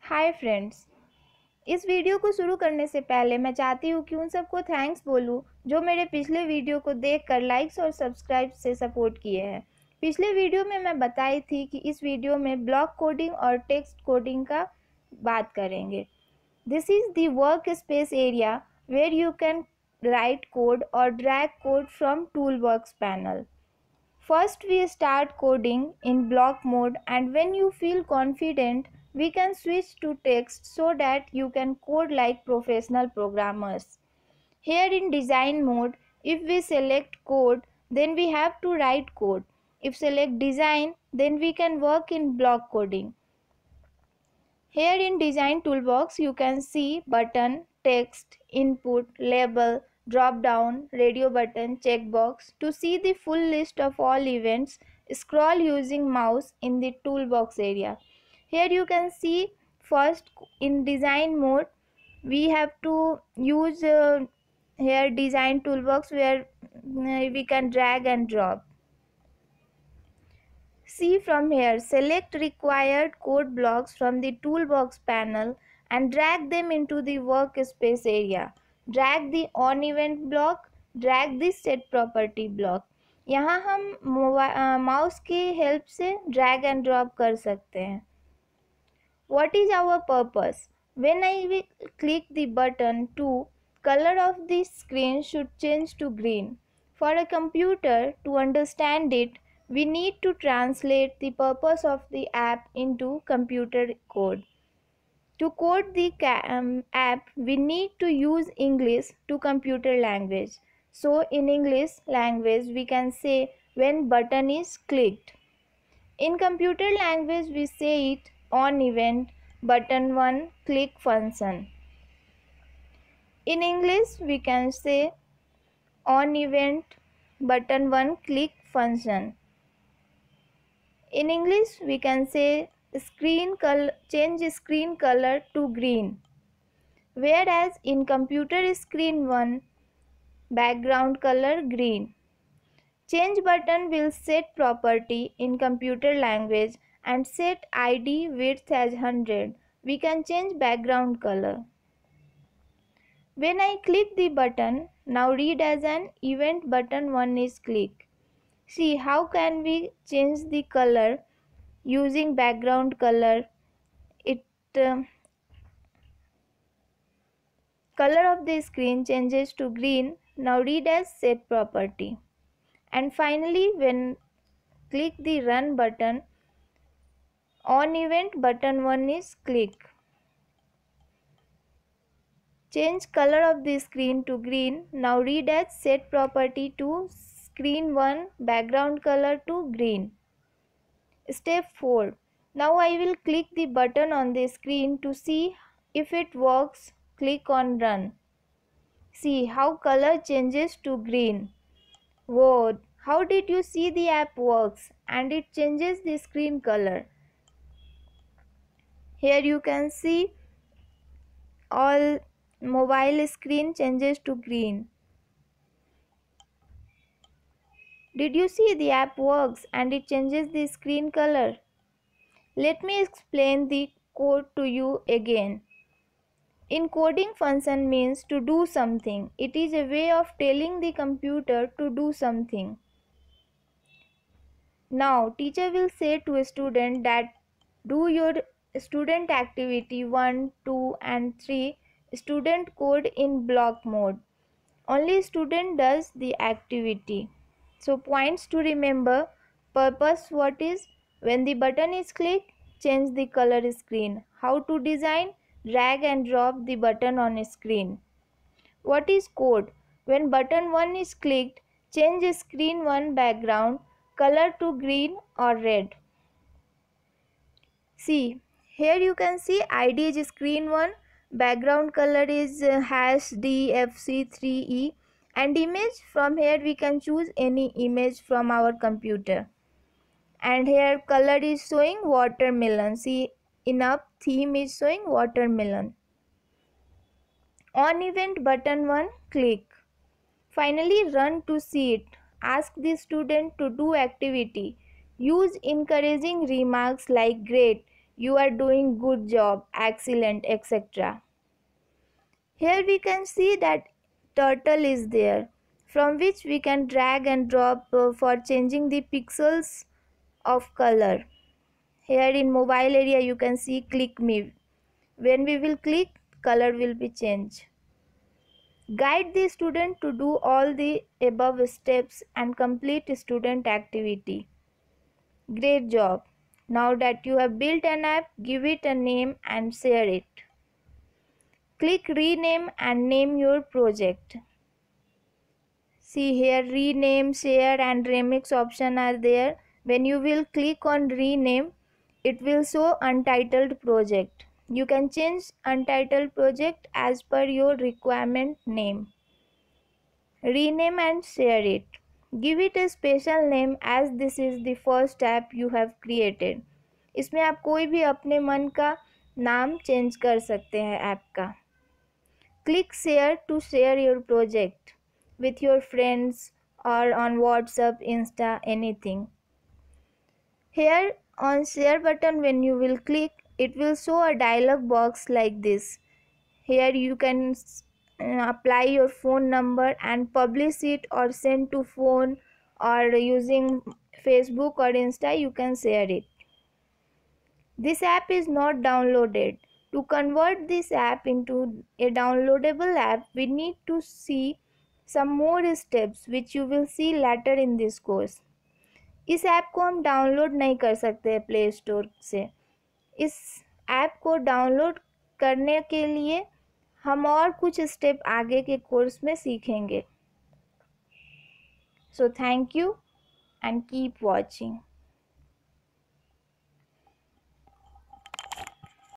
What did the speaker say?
Hi friends. इस video को शुरू करने से पहले मैं चाहती हूँ कि उन सबको थैंक्स बोलूँ जो मेरे पिछले वीडियो को देखकर लाइक्स और सब्सक्राइब से सपोर्ट किए हैं। पिछले वीडियो में मैं बताई थी कि इस वीडियो में ब्लॉक कोडिंग और टेक्स्ट कोडिंग का बात करेंगे। This is the work space area where you can write code और drag code from toolbox panel. First we start coding in block mode, and when you feel confident we can switch to text so that you can code like professional programmers. Here in design mode, if we select code then we have to write code. If select design then we can work in block coding. Here in design toolbox you can see button, text, input, label, drop down, radio button, checkbox. To see the full list of all events, scroll using mouse in the toolbox area. Here you can see first in design mode we have to use here design toolbox where we can drag and drop. See from here, select required code blocks from the toolbox panel and drag them into the workspace area. Drag the on event block, drag the set property block. यहाँ हम mouse की help से drag and drop कर सकते हैं. What is our purpose? When I will click the button 2, color of the screen should change to green. For a computer to understand it, we need to translate the purpose of the app into computer code. To code the app, we need to use English to computer language. So in English language, we can say when button is clicked. In computer language, we say it on event button 1 click function. In English, we can say on event button 1 click function. In English, we can say screen color, change screen color to green. Whereas in computer screen 1 background color green. Change button will set property in computer language and set ID width as 100. We can change background color. When I click the button, now read as an event button 1 is click. See how can we change the color using background color. It color of the screen changes to green. Now read as set property. And finally when click the run button, on event button 1 is click. Change color of the screen to green. Now read as set property to screen 1 background color to green. Step 4. Now I will click the button on the screen to see if it works. Click on run. See how color changes to green. Whoa, how did you see the app works and it changes the screen color? Here you can see all mobile screen changes to green. Did you see the app works and it changes the screen color? Let me explain the code to you again. Encoding function means to do something. It is a way of telling the computer to do something. Now teacher will say to a student that do your student activity 1, 2 and 3 student code in block mode. Only student does the activity. So points to remember. Purpose what is? When the button is clicked, change the color screen. How to design? Drag and drop the button on screen. What is code? When button 1 is clicked, change screen 1 background color to green or red. See, here you can see ID is screen 1, background color is hash DFC3E and image. From here we can choose any image from our computer. And here color is showing watermelon. See, in up theme is showing watermelon. On event button 1 click. Finally run to see it. Ask the student to do activity. Use encouraging remarks like great. you are doing good job, excellent, etc. Here we can see that turtle is there, from which we can drag and drop for changing the pixels of color. Here in mobile area you can see click me. When we will click, color will be changed. Guide the student to do all the above steps and complete student activity. Great job. Now that you have built an app, give it a name and share it. Click rename and name your project. See here, rename, share and remix option are there. When you will click on rename, it will show untitled project. You can change untitled project as per your requirement name. Rename and share it. Give it a special name as this is the first app you have created. इसमें आप कोई भी अपने मन का नाम change कर सकते हैं ऐप का. Click share to share your project with your friends or on WhatsApp, Insta, anything. Here on share button, when you will click, it will show a dialog box like this. Here you can apply your phone number and publish it or send to phone, or using Facebook or Insta you can share it. This app is not downloaded. To convert this app into a downloadable app, we need to see some more steps which you will see later in this course. इस app को हम download नहीं कर सकते play store से. इस app को download करने के लिए हम और कुछ स्टेप आगे के कोर्स में सीखेंगे. So thank you and keep watching.